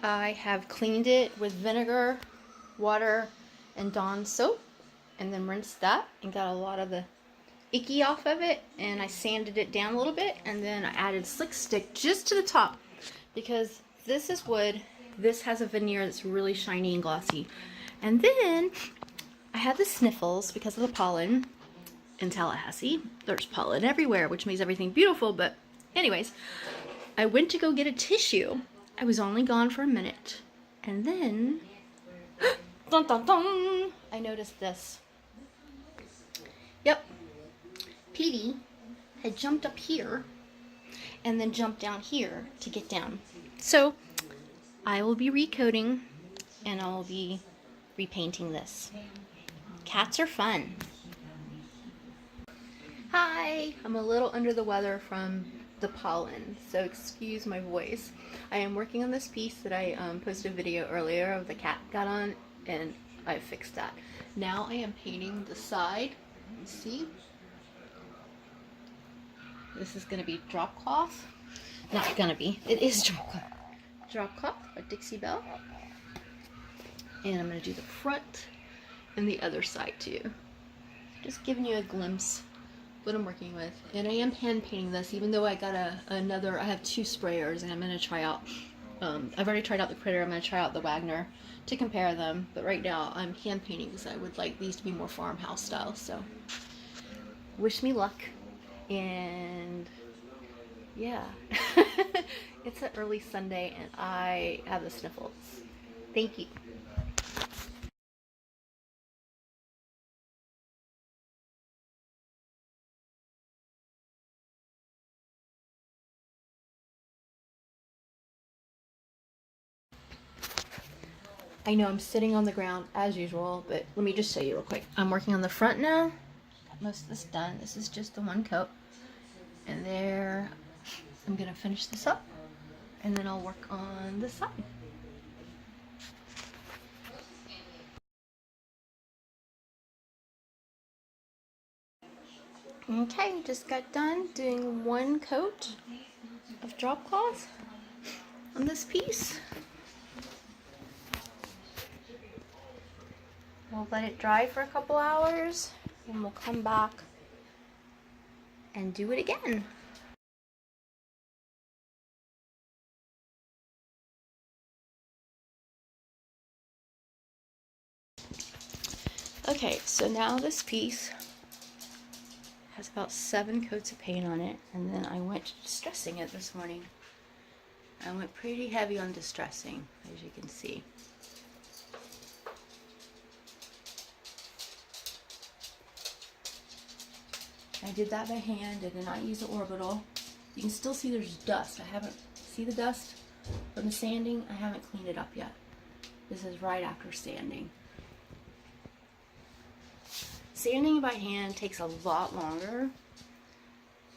I have cleaned it with vinegar, water, and Dawn soap, and then rinsed that and got a lot of the icky off of it, and I sanded it down a little bit, and then I added Slick Stick just to the top because this is wood. This has a veneer that's really shiny and glossy. And then I had the sniffles because of the pollen in Tallahassee. There's pollen everywhere, which makes everything beautiful, but anyways, I went to go get a tissue. I was only gone for a minute, and then dun, dun, dun, I noticed this. Yep, Petey had jumped up here and then jumped down here to get down. So I will be recoating and I'll be repainting this. Cats are fun. Hi, I'm a little under the weather from the pollen, so excuse my voice. I am working on this piece that I posted a video earlier of the cat got on, and I fixed that. Now I am painting the side. See? This is going to be Dropcloth. Not gonna be. It is Dropcloth. Dropcloth by Dixie Belle. And I'm going to do the front and the other side too. Just giving you a glimpse what I'm working with. And I am hand painting this, even though I got I have two sprayers, and I'm going to try out, I've already tried out the Critter, I'm going to try out the Wagner to compare them, but right now I'm hand painting because I would like these to be more farmhouse style, so wish me luck, and yeah. It's an early Sunday and I have the sniffles. Thank you. I know I'm sitting on the ground as usual, but let me just show you real quick. I'm working on the front now. Got most of this done. This is just the one coat. And there, I'm gonna finish this up, and then I'll work on the side. Okay, just got done doing one coat of Dropcloth on this piece. We'll let it dry for a couple hours, and we'll come back and do it again. Okay, so now this piece has about 7 coats of paint on it, and then I went distressing it this morning. I went pretty heavy on distressing, as you can see. I did that by hand. I did not use the orbital. You can still see there's dust. See the dust from the sanding? I haven't cleaned it up yet. This is right after sanding. Sanding by hand takes a lot longer,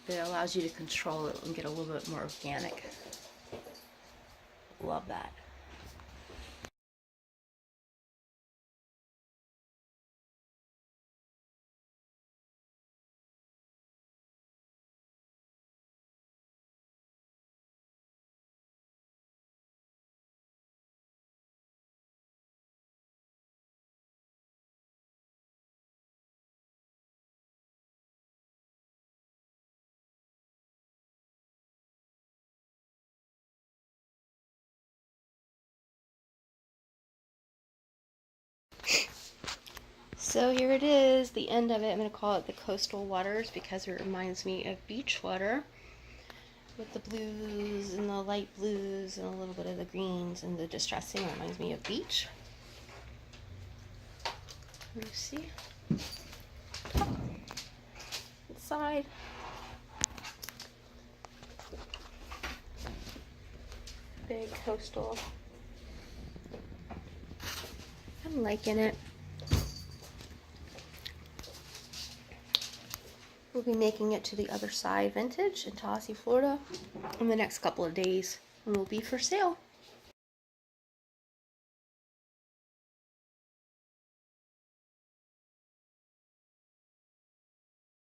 but it allows you to control it and get a little bit more organic. Love that. So here it is, the end of it. I'm going to call it the Coastal Waters because it reminds me of beach water, with the blues and the light blues and a little bit of the greens, and the distressing reminds me of beach. You see? Top. Side. Big coastal. I'm liking it. We'll be making it to the other side vintage in Tallahassee, Florida in the next couple of days, and will be for sale.